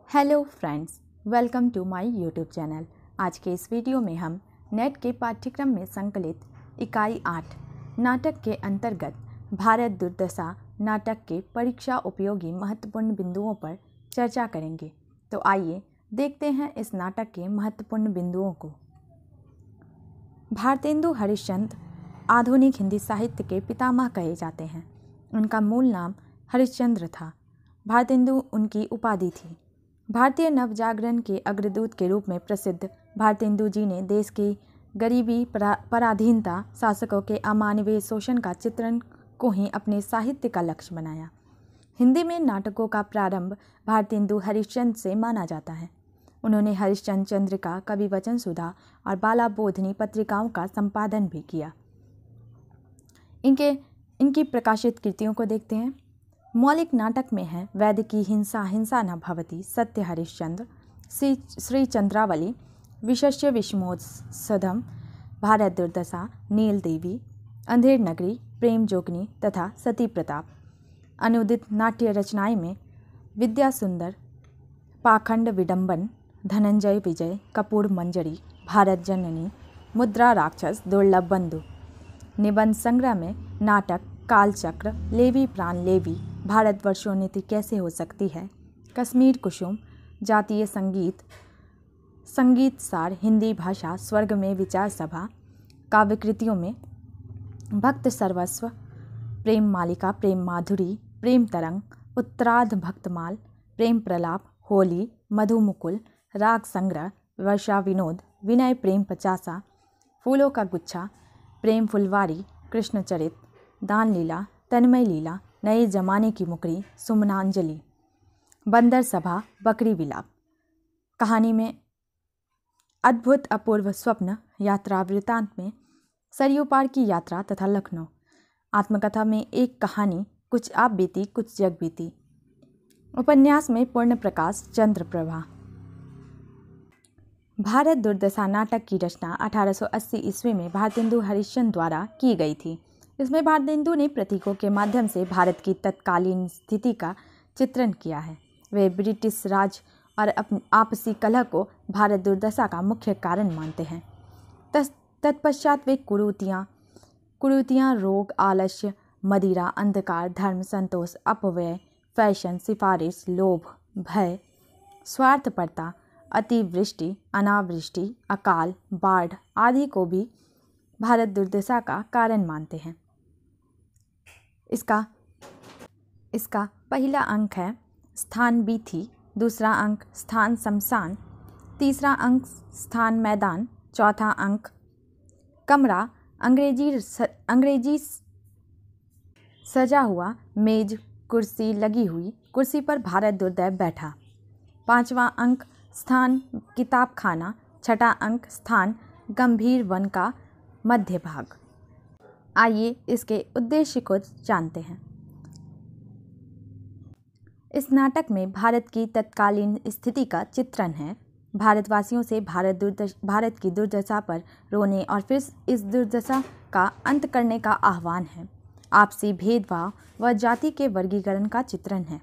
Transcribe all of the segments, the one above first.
Hello friends, welcome to my YouTube channel. आज के इस वीडियो में हम नेट के पाठ्यक्रम में संकलित इकाई 8 नाटक के अंतर्गत भारत दुर्दशा नाटक के परीक्षा उपयोगी महत्वपूर्ण बिंदुओं पर चर्चा करेंगे। तो आइए देखते हैं इस नाटक के महत्वपूर्ण बिंदुओं को। भारतेंदु हरिश्चंद्र आधुनिक हिंदी साहित्य के पितामह कहे जाते हैं। उनका मूल नाम हरिश्चंद्र था। भारतेंदु उनकी उपाधि थी। भारतीय नवजागरण के अग्रदूत के रूप में प्रसिद्ध भारतेंदु जी ने देश की गरीबी, पराधीनता, शासकों के अमानवीय शोषण का चित्रण को ही अपने साहित्य का लक्ष्य बनाया। हिंदी में नाटकों का प्रारंभ भारतेंदु हरिश्चंद्र से माना जाता है। उन्होंने हरिश्चंद्र चंद्रिका, कवि वचन सुधा और बाला बोधनी पत्रिकाओं का संपादन भी किया। इनकी प्रकाशित कृतियों को देखते हैं। मौलिक नाटक में है वैद्य की हिंसा हिंसा न भवति, सत्य हरिश्चंद्र, श्री चंद्रावली, विशस्य विषमोत्सधम, भारत दुर्दशा, नील देवी, अंधेर नगरी, प्रेम जोगनी तथा सती प्रताप। अनुदित नाट्य रचनाएं में विद्या सुंदर, पाखंड विडंबन, धनंजय विजय, कपूर मंजरी, भारत जननी, मुद्रा राक्षस, दुर्लभ बंधु। निबंध संग्रह में नाटक कालचक्र, लेवी प्राण लेवी, भारतवर्षोन्नति कैसे हो सकती है, कश्मीर कुसुम, जातीय संगीत, संगीत सार, हिंदी भाषा, स्वर्ग में विचार सभा। काव्यकृतियों में भक्त सर्वस्व, प्रेम मालिका, प्रेम माधुरी, प्रेम तरंग, उत्तरार्ध भक्तमाल, प्रेम प्रलाप, होली, मधुमुकुल, राग संग्रह, वर्षा विनोद, विनय प्रेम पचासा, फूलों का गुच्छा, प्रेम फुलवारी, कृष्णचरित, दान लीला, तन्मय लीला, नए जमाने की मुकरी, सुमनांजलि, बंदर सभा, बकरी विलाप। कहानी में अद्भुत अपूर्व स्वप्न, यात्रा वृत्तांत में सरयू पार की यात्रा तथा लखनऊ। आत्मकथा में एक कहानी, कुछ आप बीती कुछ जग बीती। उपन्यास में पूर्ण प्रकाश, चंद्र प्रभा। भारत दुर्दशा नाटक की रचना 1880 ईस्वी में भारतेंदु हरिश्चंद्र द्वारा की गई थी। इसमें भारतेंदु ने प्रतीकों के माध्यम से भारत की तत्कालीन स्थिति का चित्रण किया है। वे ब्रिटिश राज और आपसी कलह को भारत दुर्दशा का मुख्य कारण मानते हैं। तत्पश्चात वे कुरीतियाँ, रोग, आलस्य, मदिरा, अंधकार, धर्म, संतोष, अपव्यय, फैशन, सिफारिश, लोभ, भय, स्वार्थपरता, अतिवृष्टि, अनावृष्टि, अकाल, बाढ़ आदि को भी भारत दुर्दशा का कारण मानते हैं। इसका पहला अंक है स्थान बीथी, दूसरा अंक स्थान शमशान, तीसरा अंक स्थान मैदान, चौथा अंक कमरा, अंग्रेजी सजा हुआ, मेज कुर्सी लगी हुई, कुर्सी पर भारत दुर्दैव बैठा। पांचवा अंक स्थान किताब खाना, छठा अंक स्थान गंभीर वन का मध्य भाग। आइए इसके उद्देश्य को जानते हैं। इस नाटक में भारत की तत्कालीन स्थिति का चित्रण है। भारतवासियों से भारत की दुर्दशा पर रोने और फिर इस दुर्दशा का अंत करने का आह्वान है। आपसी भेदभाव व जाति के वर्गीकरण का चित्रण है।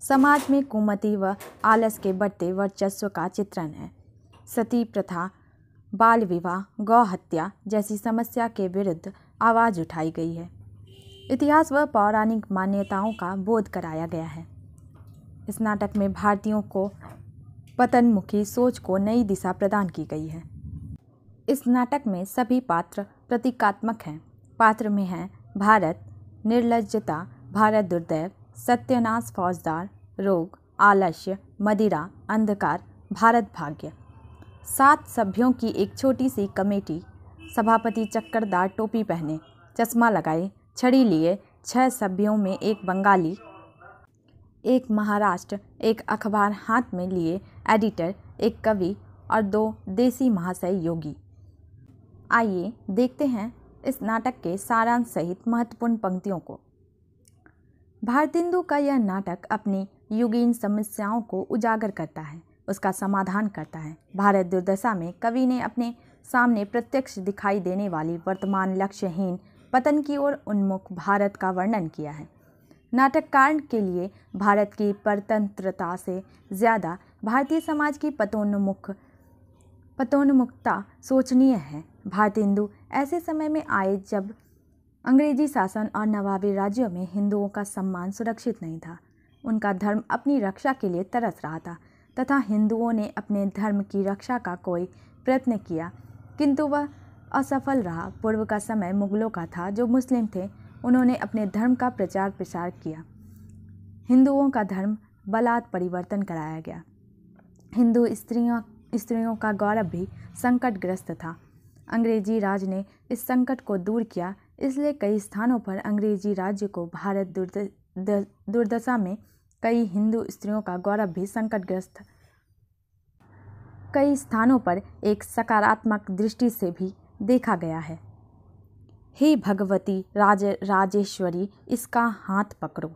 समाज में कुमति व आलस के बढ़ते वर्चस्व का चित्रण है। सती प्रथा, बाल विवाह, गौ हत्या जैसी समस्या के विरुद्ध आवाज़ उठाई गई है। इतिहास व पौराणिक मान्यताओं का बोध कराया गया है। इस नाटक में भारतीयों को पतनमुखी सोच को नई दिशा प्रदान की गई है। इस नाटक में सभी पात्र प्रतीकात्मक हैं। पात्र में हैं भारत, निर्लज्जता, भारत दुर्दैव, सत्यानाश फौजदार, रोग, आलस्य, मदिरा, अंधकार, भारत भाग्य। 7 सभ्यों की एक छोटी सी कमेटी, सभापति चक्करदार टोपी पहने, चश्मा लगाए, छड़ी लिए, 6 सभ्यों में एक बंगाली, एक महाराष्ट्र, एक अखबार हाथ में लिए एडिटर, एक कवि और 2 देसी महाशय योगी। आइए देखते हैं इस नाटक के सारांश सहित महत्वपूर्ण पंक्तियों को। भारतेंदु का यह नाटक अपनी युगीन समस्याओं को उजागर करता है, उसका समाधान करता है। भारत दुर्दशा में कवि ने अपने सामने प्रत्यक्ष दिखाई देने वाली वर्तमान लक्ष्यहीन पतन की ओर उन्मुख भारत का वर्णन किया है। नाटककार के लिए भारत की परतंत्रता से ज़्यादा भारतीय समाज की पतोन्मुखता शोचनीय है। भारतीय हिंदू ऐसे समय में आए जब अंग्रेजी शासन और नवाबी राज्यों में हिंदुओं का सम्मान सुरक्षित नहीं था। उनका धर्म अपनी रक्षा के लिए तरस रहा था तथा हिंदुओं ने अपने धर्म की रक्षा का कोई प्रयत्न किया किंतु वह असफल रहा। पूर्व का समय मुगलों का था। जो मुस्लिम थे उन्होंने अपने धर्म का प्रचार प्रसार किया। हिंदुओं का धर्म बलात् परिवर्तन कराया गया। हिंदू स्त्रियों का गौरव भी संकटग्रस्त था। अंग्रेजी राज ने इस संकट को दूर किया, इसलिए कई स्थानों पर अंग्रेजी राज्य को भारत दुर्दशा में कई हिंदू स्त्रियों का गौरव भी संकटग्रस्त कई स्थानों पर एक सकारात्मक दृष्टि से भी देखा गया है। हे भगवती राजेश्वरी, इसका हाथ पकड़ो।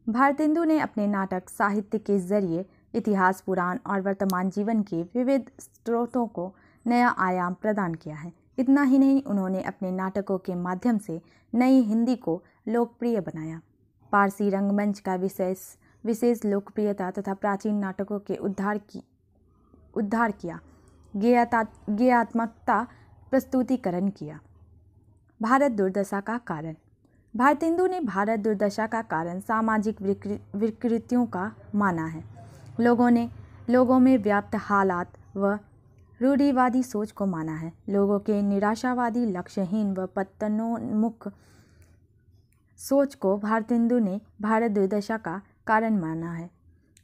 भारतेंदु ने अपने नाटक साहित्य के जरिए इतिहास, पुराण और वर्तमान जीवन के विविध स्रोतों को नया आयाम प्रदान किया है। इतना ही नहीं, उन्होंने अपने नाटकों के माध्यम से नई हिंदी को लोकप्रिय बनाया। पारसी रंगमंच का विशेष लोकप्रियता तथा प्राचीन नाटकों के उद्धार किया, गेयात्मकता प्रस्तुतिकरण किया। भारत दुर्दशा का कारण। भारतेंदु ने भारत दुर्दशा का कारण सामाजिक विकृतियों का माना है। लोगों में व्याप्त हालात व रूढ़िवादी सोच को माना है। लोगों के निराशावादी, लक्ष्यहीन व पतनोन्मुख सोच को भारतेंदु ने भारत दुर्दशा का कारण माना है।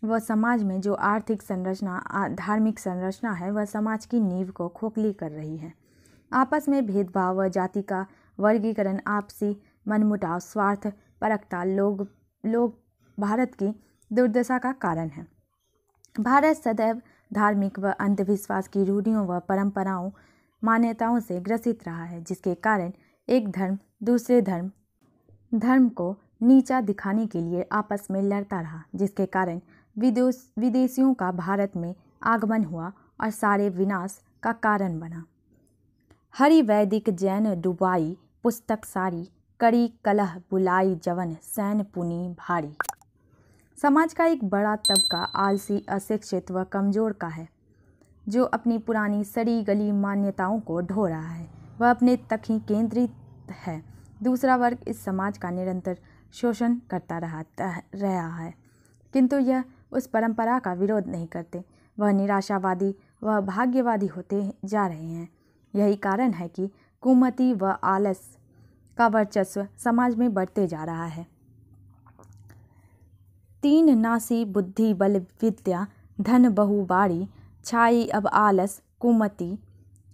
वह समाज में जो आर्थिक संरचना, धार्मिक संरचना है, वह समाज की नींव को खोखली कर रही है। आपस में भेदभाव व जाति का वर्गीकरण, आपसी मनमुटाव, स्वार्थ परकता लोग भारत की दुर्दशा का कारण है। भारत सदैव धार्मिक व अंधविश्वास की रूढ़ियों व परंपराओं, मान्यताओं से ग्रसित रहा है, जिसके कारण एक धर्म दूसरे धर्म को नीचा दिखाने के लिए आपस में लड़ता रहा, जिसके कारण विदेशियों का भारत में आगमन हुआ और सारे विनाश का कारण बना। हरि वैदिक जैन डुबाई, पुस्तक सारी, कड़ी कलह बुलाई जवन, सैन पुनी भारी। समाज का एक बड़ा तबका आलसी, अशिक्षित व कमज़ोर का है, जो अपनी पुरानी सड़ी गली मान्यताओं को ढो रहा है। वह अपने तक ही केंद्रित है। दूसरा वर्ग इस समाज का निरंतर शोषण करता रहा है, किंतु यह उस परंपरा का विरोध नहीं करते। वह निराशावादी व भाग्यवादी होते जा रहे हैं। यही कारण है कि कुमति व आलस का वर्चस्व समाज में बढ़ते जा रहा है। तीन नासी बुद्धि बल विद्या, धन बहुबारी, छाई अब आलस कुमति,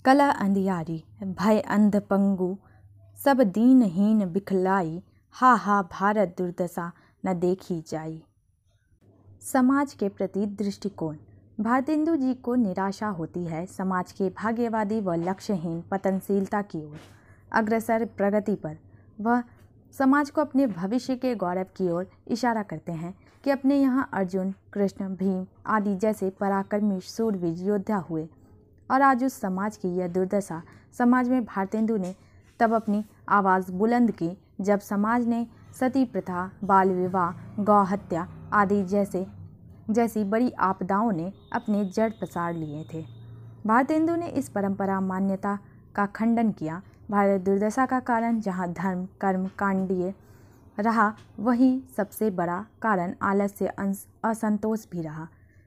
कला अंधियारी, भय अंध पंगु, सब दीनहीन बिखलाई, हा हा भारत दुर्दशा न देखी जाई। समाज के प्रति दृष्टिकोण। भारतेंदु जी को निराशा होती है समाज के भाग्यवादी व लक्ष्यहीन पतनशीलता की ओर अग्रसर प्रगति पर। वह समाज को अपने भविष्य के गौरव की ओर इशारा करते हैं कि अपने यहाँ अर्जुन, कृष्ण, भीम आदि जैसे पराक्रमी शूरवीर योद्धा हुए, और आज उस समाज की यह दुर्दशा समाज में भारतेंदु ने तब अपनी आवाज़ बुलंद की जब समाज ने सती प्रथा, बाल विवाह, गौ हत्या आदि जैसी बड़ी आपदाओं ने अपने जड़ पसार लिए थे। भारतेंदु ने इस परंपरा मान्यता का खंडन किया। भारत दुर्दशा का कारण जहाँ धर्म कर्म कांडीय रहा, वही सबसे बड़ा कारण आलस्य असंतोष भी रहा।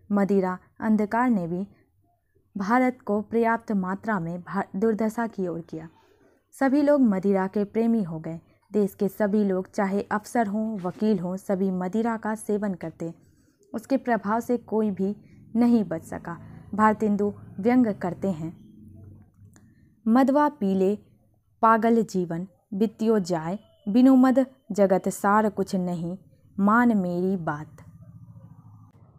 मदिरा अंधकार ने भी भारत को पर्याप्त मात्रा में दुर्दशा की ओर किया। सभी लोग मदिरा के प्रेमी हो गए। देश के सभी लोग, चाहे अफसर हों, वकील हों, सभी मदिरा का सेवन करते। उसके प्रभाव से कोई भी नहीं बच सका। भारतेंदु व्यंग करते हैं, मदवा पीले पागल जीवन, बित्यो जाए, बिनु मद जगत सार कुछ नहीं, मान मेरी बात।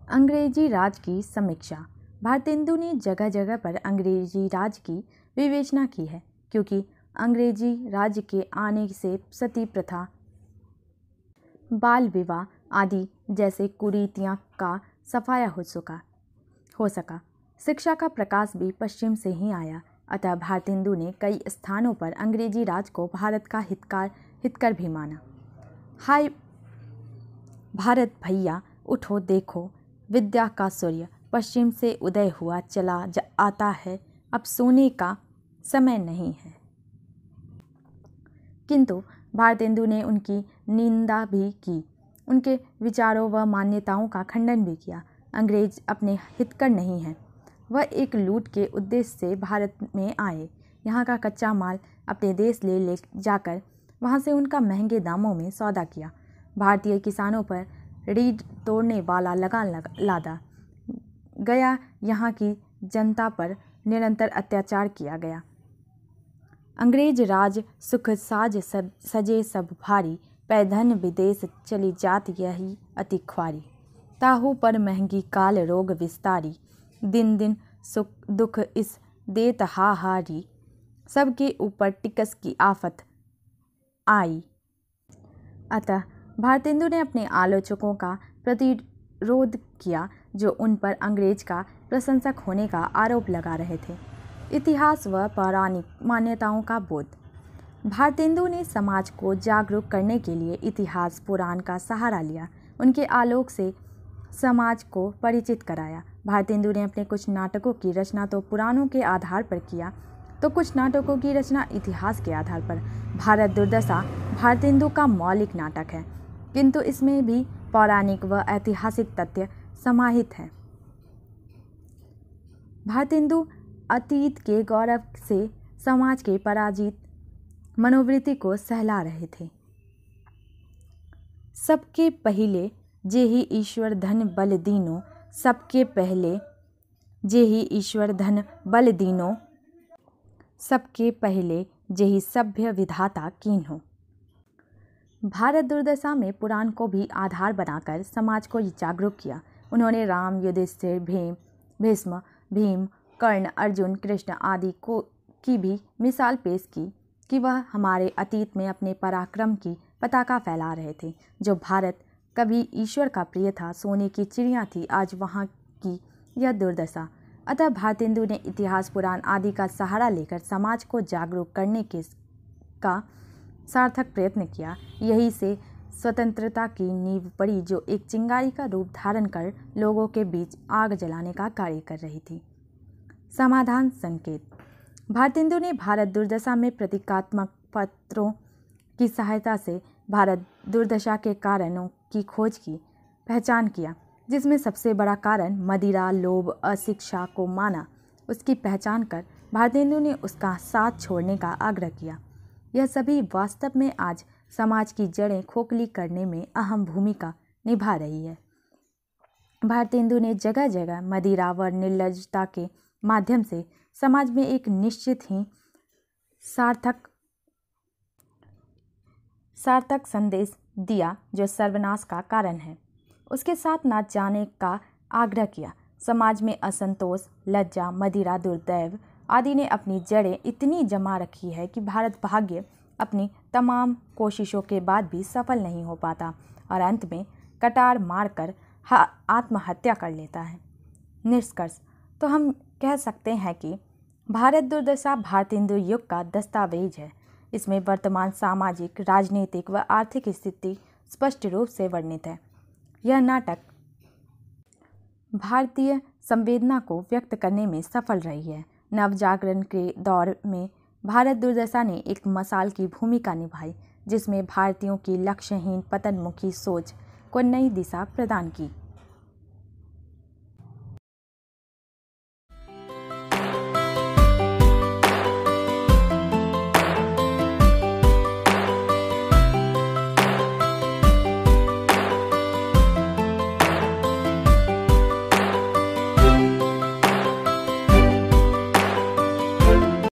अंग्रेजी राज की समीक्षा। भारतेंदु ने जगह जगह पर अंग्रेजी राज की विवेचना की है, क्योंकि अंग्रेजी राज्य के आने से सती प्रथा, बाल विवाह आदि जैसे कुरीतियाँ का सफाया हो सका। शिक्षा का प्रकाश भी पश्चिम से ही आया। अतः भारतेंदु ने कई स्थानों पर अंग्रेजी राज को भारत का हितकर भी माना। हाय भारत भैया, उठो देखो, विद्या का सूर्य पश्चिम से उदय हुआ चला आता है, अब सोने का समय नहीं है। किंतु भारतेंदु ने उनकी निंदा भी की, उनके विचारों व मान्यताओं का खंडन भी किया। अंग्रेज अपने हितकर नहीं हैं, वह एक लूट के उद्देश्य से भारत में आए, यहाँ का कच्चा माल अपने देश ले जाकर वहाँ से उनका महंगे दामों में सौदा किया। भारतीय किसानों पर रीढ़ तोड़ने वाला लगान लादा गया, यहाँ की जनता पर निरंतर अत्याचार किया गया। अंग्रेज राज सुख साज सजे सब भारी, पैधन विदेश चली जात यही अति ख्वारी। ताहू पर महंगी काल रोग विस्तारी, दिन दिन सुख दुख इस देत हाहारी। सबके ऊपर टिकस की आफत आई। अतः भारतेंदु ने अपने आलोचकों का प्रतिरोध किया, जो उन पर अंग्रेज का प्रशंसक होने का आरोप लगा रहे थे। इतिहास व पौराणिक मान्यताओं का बोध। भारतेंदु ने समाज को जागरूक करने के लिए इतिहास पुराण का सहारा लिया, उनके आलोक से समाज को परिचित कराया। भारतेंदु ने अपने कुछ नाटकों की रचना तो पुराणों के आधार पर किया, तो कुछ नाटकों की रचना इतिहास के आधार पर। भारत दुर्दशा भारतेंदु का मौलिक नाटक है, किंतु इसमें भी पौराणिक व ऐतिहासिक तथ्य समाहित हैं। भारतेंदु अतीत के गौरव से समाज के पराजित मनोवृत्ति को सहला रहे थे। सबके पहिले जेहि ईश्वर धन बल दीनो, सबके पहले जेहि ईश्वर धन बल दीनो, सबके पहले जेहि सभ्य विधाता कीन्हो। भारत दुर्दशा में पुराण को भी आधार बनाकर समाज को जागरूक किया। उन्होंने राम, युधिष्ठिर, भीष्म, भीम, कर्ण, अर्जुन, कृष्ण आदि की भी मिसाल पेश की कि वह हमारे अतीत में अपने पराक्रम की पताका फैला रहे थे। जो भारत कभी ईश्वर का प्रिय था, सोने की चिड़िया थी, आज वहाँ की यह दुर्दशा। अतः भारतेंदु ने इतिहास पुराण आदि का सहारा लेकर समाज को जागरूक करने का सार्थक प्रयत्न किया। यही से स्वतंत्रता की नींव पड़ी, जो एक चिंगारी का रूप धारण कर लोगों के बीच आग जलाने का कार्य कर रही थी। समाधान संकेत। भारतेंदु ने भारत दुर्दशा में प्रतीकात्मक पत्रों की सहायता से भारत दुर्दशा के कारणों की खोज की पहचान किया, जिसमें सबसे बड़ा कारण मदिरा, लोभ, अशिक्षा को माना। उसकी पहचान कर भारतेंदु ने उसका साथ छोड़ने का आग्रह किया। यह सभी वास्तव में आज समाज की जड़ें खोखली करने में अहम भूमिका निभा रही है। भारतेंदु ने जगह जगह मदिरा व निर्लज्जता के माध्यम से समाज में एक निश्चित ही सार्थक संदेश दिया, जो सर्वनाश का कारण है। उसके साथ न जाने का आग्रह किया। समाज में असंतोष, लज्जा, मदिरा, दुर्दैव आदि ने अपनी जड़ें इतनी जमा रखी है कि भारत भाग्य अपनी तमाम कोशिशों के बाद भी सफल नहीं हो पाता और अंत में कटार मारकर आत्महत्या कर लेता है। निष्कर्ष तो हम कह सकते हैं कि भारत दुर्दशा भारतेंदु युग का दस्तावेज है। इसमें वर्तमान सामाजिक, राजनीतिक व आर्थिक स्थिति स्पष्ट रूप से वर्णित है। यह नाटक भारतीय संवेदना को व्यक्त करने में सफल रही है। नवजागरण के दौर में भारत दुर्दशा ने एक मसाल की भूमिका निभाई, जिसमें भारतीयों की लक्ष्यहीन पतनमुखी सोच को नई दिशा प्रदान की।